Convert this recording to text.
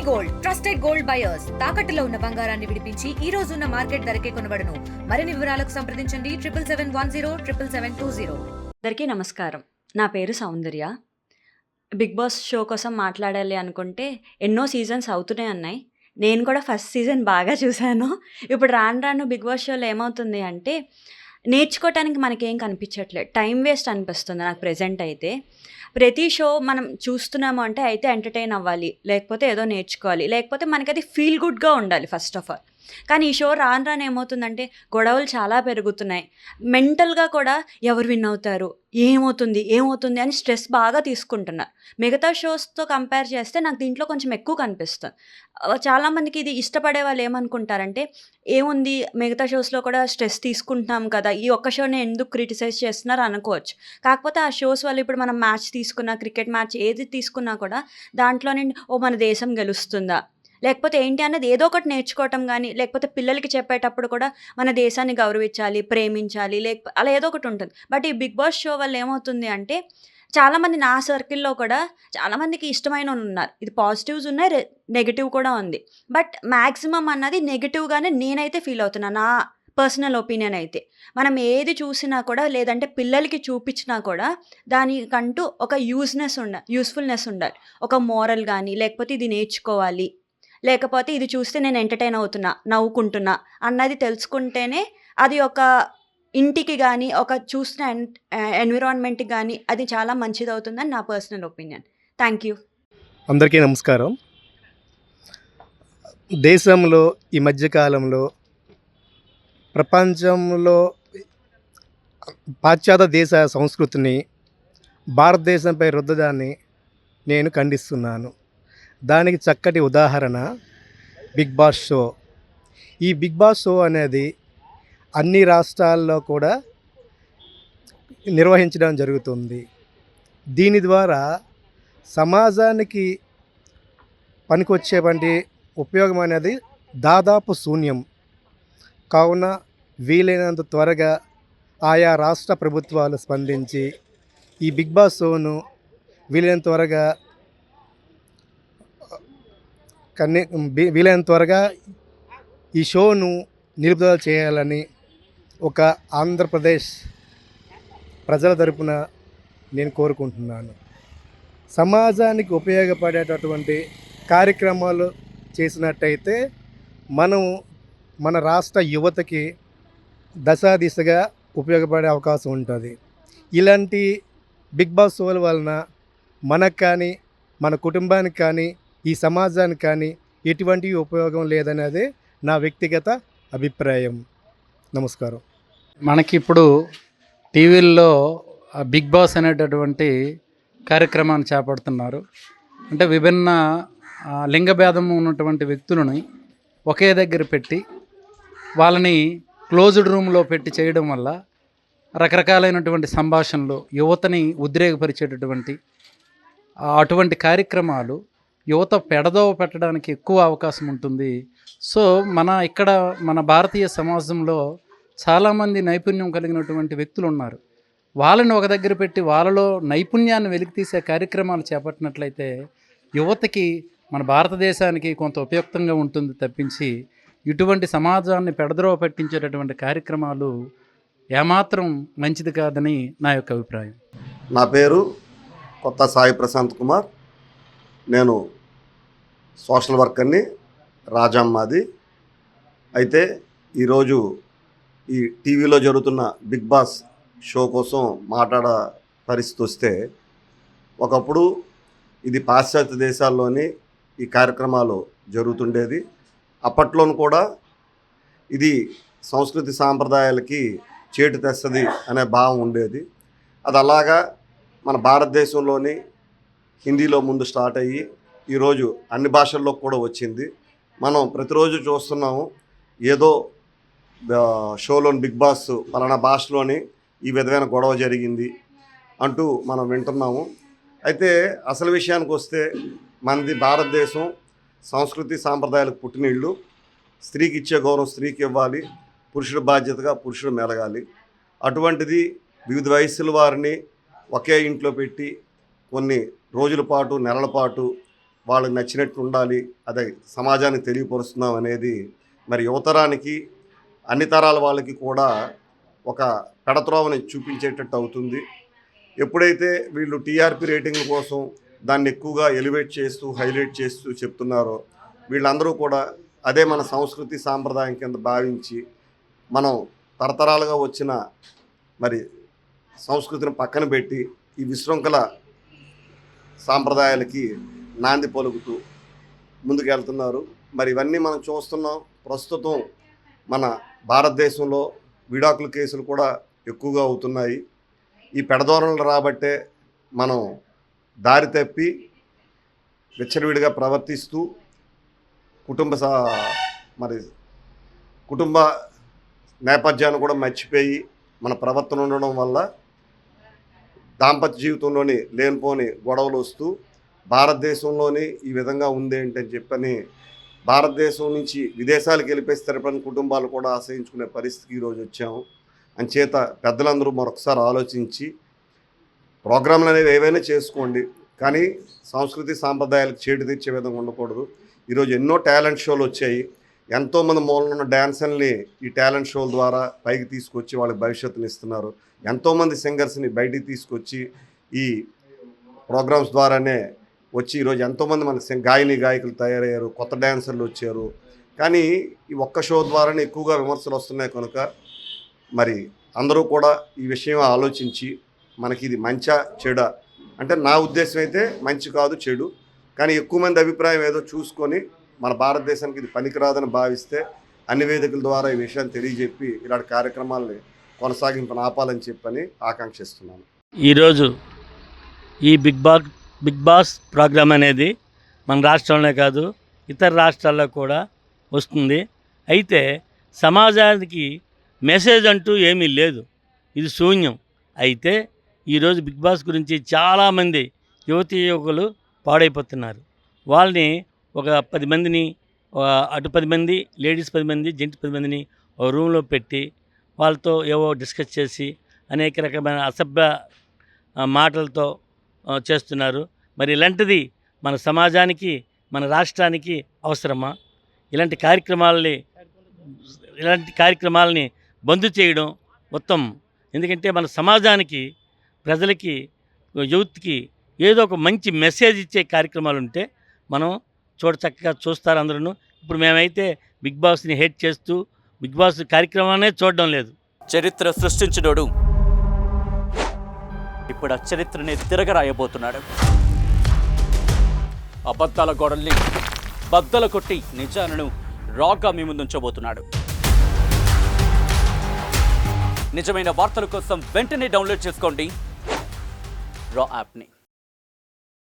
Gold trusted gold buyers తాకట్టులో ఉన్న బంగారాన్ని విడిపించి ఈ రోజు ఉన్న మార్కెట్ ధరకే కొనబడును. మరిన్ని వివరాలకు సంప్రదించండి 7771077720. అందరికీ నమస్కారం. నా పేరు సౌందర్య. బిగ్ బాస్ షో కోసం మాట్లాడాలి అనుకుంటే ఎన్నో సీజన్స్ అవుతూనే ఉన్నాయి. నేను కూడా ఫస్ట్ సీజన్ బాగా చూశాను. ఇప్పుడు రాను రాను బిగ్ బాస్ షోలో ఏమవుతుంది అంటే నేర్చుకోవటానికి మనకేం కనిపించట్లేదు, టైం వేస్ట్ అనిపిస్తుంది నాకు ప్రెజెంట్ అయితే. ప్రతి షో మనం చూస్తున్నాము అంటే అయితే ఎంటర్టైన్ అవ్వాలి, లేకపోతే ఏదో నేర్చుకోవాలి, లేకపోతే మనకి అది ఫీల్ గుడ్గా ఉండాలి ఫస్ట్ ఆఫ్ ఆల్. కానీ ఈ షో రాను రాను ఏమవుతుందంటే గొడవలు చాలా పెరుగుతున్నాయి. మెంటల్గా కూడా ఎవరు విన్ అవుతారు, ఏమవుతుంది అని స్ట్రెస్ బాగా తీసుకుంటున్నారు. మిగతా షోస్తో కంపేర్ చేస్తే నాకు దీంట్లో కొంచెం ఎక్కువ కనిపిస్తుంది. చాలామందికి ఇది ఇష్టపడే వాళ్ళు ఏమనుకుంటారంటే ఏముంది మిగతా షోస్లో కూడా స్ట్రెస్ తీసుకుంటున్నాం కదా, ఈ ఒక్క షోని ఎందుకు క్రిటిసైజ్ చేస్తున్నారు అనుకోవచ్చు. కాకపోతే ఆ షోస్ వల్ల ఇప్పుడు మనం మ్యాచ్ తీసుకున్నా, క్రికెట్ మ్యాచ్ ఏది తీసుకున్నా కూడా దాంట్లో నుండి మన దేశం గెలుస్తుందా, లేకపోతే ఏంటి అన్నది ఏదో ఒకటి నేర్చుకోవటం కానీ, లేకపోతే పిల్లలకి చెప్పేటప్పుడు కూడా మన దేశాన్ని గౌరవించాలి, ప్రేమించాలి, లేకపోతే అలా ఏదో ఒకటి ఉంటుంది. బట్ ఈ బిగ్ బాస్ షో వల్ల ఏమవుతుంది అంటే చాలామంది నా సర్కిల్లో కూడా చాలామందికి ఇష్టమైన ఉన్నారు. ఇది పాజిటివ్స్ ఉన్నాయి, నెగిటివ్ కూడా ఉంది. బట్ మ్యాక్సిమం అన్నది నెగిటివ్గానే నేనైతే ఫీల్ అవుతున్నా. నా పర్సనల్ ఒపీనియన్ అయితే మనం ఏది చూసినా కూడా, లేదంటే పిల్లలకి చూపించినా కూడా దానికంటూ ఒక యూస్ఫుల్నెస్ ఉండాలి. ఒక మోరల్ కానీ, లేకపోతే ఇది నేర్చుకోవాలి, లేకపోతే ఇది చూస్తే నేను ఎంటర్టైన్ అవుతున్నా, నవ్వుకుంటున్నా అన్నది తెలుసుకుంటేనే అది ఒక ఇంటికి కానీ, ఒక చూసిన ఎన్విరాన్మెంట్కి కానీ అది చాలా మంచిది అవుతుందని నా పర్సనల్ ఒపీనియన్. Thank you. అందరికీ నమస్కారం. దేశంలో ఈ మధ్యకాలంలో ప్రపంచంలో పాశ్చాత్య దేశ సంస్కృతిని భారతదేశంపై రుద్దడాన్ని నేను ఖండిస్తున్నాను. దానికి చక్కటి ఉదాహరణ బిగ్ బాస్ షో. ఈ బిగ్ బాస్ షో అనేది అన్ని రాష్ట్రాల్లో కూడా నిర్వహించడం జరుగుతుంది. దీని ద్వారా సమాజానికి పనికొచ్చేటువంటి ఉపయోగం అనేది దాదాపు శూన్యం. కావున వీలైనంత త్వరగా ఆయా రాష్ట్ర ప్రభుత్వాలు స్పందించి ఈ బిగ్ బాస్ షోను వీలైనంత త్వరగా ఈ షోను నిలుపుదల చేయాలని ఒక ఆంధ్రప్రదేశ్ ప్రజల తరపున నేను కోరుకుంటున్నాను. సమాజానికి ఉపయోగపడేటటువంటి కార్యక్రమాలు చేసినట్టయితే మనం మన రాష్ట్ర యువతకి దశగా ఉపయోగపడే అవకాశం ఉంటుంది. ఇలాంటి బిగ్ బాస్ షోల వలన మనకు కానీ, మన కుటుంబానికి కానీ, ఈ సమాజానికి కానీ ఎటువంటి ఉపయోగం లేదనేది నా వ్యక్తిగత అభిప్రాయం. నమస్కారం. మనకి ఇప్పుడు టీవీల్లో బిగ్ బాస్ అనేటటువంటి కార్యక్రమాన్ని చేపడుతున్నారు. అంటే విభిన్న లింగభేదం ఉన్నటువంటి వ్యక్తులని ఒకే దగ్గర పెట్టి వాళ్ళని క్లోజ్డ్ రూమ్లో పెట్టి చేయడం వల్ల రకరకాలైనటువంటి సంభాషణలు, యువతని ఉద్రేకపరిచేటటువంటి అటువంటి కార్యక్రమాలు యువత పెడదోవ పెట్టడానికి ఎక్కువ అవకాశం ఉంటుంది. సో మన భారతీయ సమాజంలో చాలామంది నైపుణ్యం కలిగినటువంటి వ్యక్తులు ఉన్నారు. వాళ్ళని ఒక దగ్గర పెట్టి వాళ్ళలో నైపుణ్యాన్ని వెలికితీసే కార్యక్రమాలు చేపట్టినట్లయితే యువతకి, మన భారతదేశానికి కొంత ఉపయుక్తంగా ఉంటుంది తప్పించి ఇటువంటి సమాజాన్ని పెడద్రోవ పట్టించేటటువంటి కార్యక్రమాలు ఏమాత్రం మంచిది కాదని నా యొక్క అభిప్రాయం. నా పేరు కొత్త సాయి ప్రశాంత్ కుమార్. నేను సోషల్ వర్కర్ని, రాజమ్మాది. అయితే ఈరోజు ఈ టీవీలో జరుగుతున్న బిగ్ బాస్ షో కోసం మాట్లాడ పరిస్థితి వస్తే, ఒకప్పుడు ఇది పాశ్చాత్య దేశాల్లోని ఈ కార్యక్రమాలు జరుగుతుండేది. అప్పట్లోనూ కూడా ఇది సంస్కృతి సాంప్రదాయాలకి చేటు తెస్తుంది అనే భావం ఉండేది. అది అలాగా మన భారతదేశంలోని హిందీలో ముందు స్టార్ట్ అయ్యి ఈరోజు అన్ని భాషల్లో కూడా వచ్చింది. మనం ప్రతిరోజు చూస్తున్నాము, ఏదో షోలోని బిగ్ బాస్ పలానా భాషలోని ఈ విధమైన గొడవ జరిగింది అంటూ మనం వింటున్నాము. అయితే అసలు విషయానికి వస్తే మనది భారతదేశం సంస్కృతి సాంప్రదాయాలకు పుట్టినిళ్ళు. స్త్రీకి ఇచ్చే గౌరవం స్త్రీకి ఇవ్వాలి, పురుషుడు బాధ్యతగా పురుషుడు మెలగాలి. అటువంటిది వివిధ వయస్సుల వారిని ఒకే ఇంట్లో పెట్టి కొన్ని రోజుల పాటు, నెలల పాటు వాళ్ళకి నచ్చినట్టు ఉండాలి, అదే సమాజానికి తెలియపరుస్తున్నాం అనేది మరి యువతరానికి అన్ని తరాల వాళ్ళకి కూడా ఒక పెడత్రోవని చూపించేటట్టు అవుతుంది. ఎప్పుడైతే వీళ్ళు టీఆర్పీ రేటింగ్ల కోసం దాన్ని ఎక్కువగా ఎలివేట్ చేస్తూ హైలైట్ చేస్తూ చెప్తున్నారో వీళ్ళందరూ కూడా అదే మన సంస్కృతి సాంప్రదాయం కింద భావించి మనం తరతరాలుగా వచ్చిన మరి సంస్కృతిని పక్కన పెట్టి ఈ విశృంఖల సాంప్రదాయాలకి నాంది పలుకుతూ ముందుకెళ్తున్నారు. మరి ఇవన్నీ మనం చూస్తున్నాం. ప్రస్తుతం మన భారతదేశంలో విడాకుల కేసులు కూడా ఎక్కువగా అవుతున్నాయి. ఈ పెడధోరణులు రాబట్టే మనం దారి తప్పి విచ్చలవిడిగా ప్రవర్తిస్తూ కుటుంబ నేపథ్యాన్ని కూడా మర్చిపోయి మన ప్రవర్తన ఉండడం వల్ల దాంపత్య జీవితంలోని లేనిపోని గొడవలు వస్తూ భారతదేశంలోని ఈ విధంగా ఉంది ఏంటని చెప్పని భారతదేశం నుంచి విదేశాలకు వెళ్ళిపోయి స్థిరపడిన కుటుంబాలు కూడా ఆశ్రయించుకునే పరిస్థితికి ఈరోజు వచ్చాము. అంచేత పెద్దలందరూ మరొకసారి ఆలోచించి ప్రోగ్రాంలు అనేవి ఏవైనా చేసుకోండి, కానీ సంస్కృతి సాంప్రదాయాలకు చేటు తెచ్చే విధంగా ఉండకూడదు. ఈరోజు ఎన్నో టాలెంట్ షోలు వచ్చాయి. ఎంతోమంది మూలన ఉన్న డ్యాన్సర్ని ఈ టాలెంట్ షోల ద్వారా పైకి తీసుకొచ్చి వాళ్ళకి భవిష్యత్తుని ఇస్తున్నారు. ఎంతోమంది సింగర్స్ని బయటికి తీసుకొచ్చి ఈ ప్రోగ్రామ్స్ ద్వారానే వచ్చి ఈరోజు ఎంతోమంది మన గాయకులు తయారయ్యారు, కొత్త డ్యాన్సర్లు వచ్చారు. కానీ ఈ ఒక్క షో ద్వారానే ఎక్కువగా విమర్శలు వస్తున్నాయి కనుక మరి అందరూ కూడా ఈ విషయం ఆలోచించి మనకి ఇది మంచా చెడా అంటే నా ఉద్దేశం అయితే మంచి కాదు చెడు, కానీ ఎక్కువ మంది అభిప్రాయం ఏదో చూసుకొని మన భారతదేశానికి ఇది పనికిరాదని భావిస్తే అన్ని వేదికల ద్వారా ఈ విషయాన్ని తెలియజెప్పి ఇలాంటి కార్యక్రమాలని కొనసాగింపును ఆపాలని చెప్పని ఆకాంక్షిస్తున్నాను. ఈరోజు ఈ బిగ్ బాస్ ప్రోగ్రాం అనేది మన రాష్ట్రంలో కాదు ఇతర రాష్ట్రాల్లో కూడా వస్తుంది. అయితే సమాజానికి మెసేజ్ అంటూ ఏమీ లేదు, ఇది శూన్యం. అయితే ఈరోజు బిగ్ బాస్ గురించి చాలామంది యువకులు పాడైపోతున్నారు. వాళ్ళని ఒక 10 మందిని, అటు 10 మంది లేడీస్ 10 మంది జెంట్స్ 10 మందిని ఒక రూమ్లో పెట్టి వాళ్ళతో ఏవో డిస్కస్ చేసి అనేక రకమైన అసభ్య మాటలతో చేస్తున్నారు. మరి ఇలాంటిది మన సమాజానికి మన రాష్ట్రానికి అవసరమా? ఇలాంటి కార్యక్రమాలని బంద్ చేయడం ఉత్తమం. ఎందుకంటే మన సమాజానికి, ప్రజలకి, యూత్కి ఏదో ఒక మంచి మెసేజ్ ఇచ్చే కార్యక్రమాలు ఉంటే మనం చక్కగా చూస్తారు అందరూ. ఇప్పుడు మేమైతే బిగ్ బాస్ని హేట్ చేస్తూ బిగ్ బాస్ కార్యక్రమాన్నే చూడడం లేదు. చరిత్ర సృష్టించినోడు ఇప్పుడు ఆ చరిత్రని తిరగరాయబోతున్నాడు. అబద్ధాల గోడల్ని బద్దలు కొట్టి నిజాలను రాగా మీ ముందుంచబోతున్నాడు. నిజమైన వార్తల కోసం వెంటనే డౌన్లోడ్ చేసుకోండి రా యాప్ని.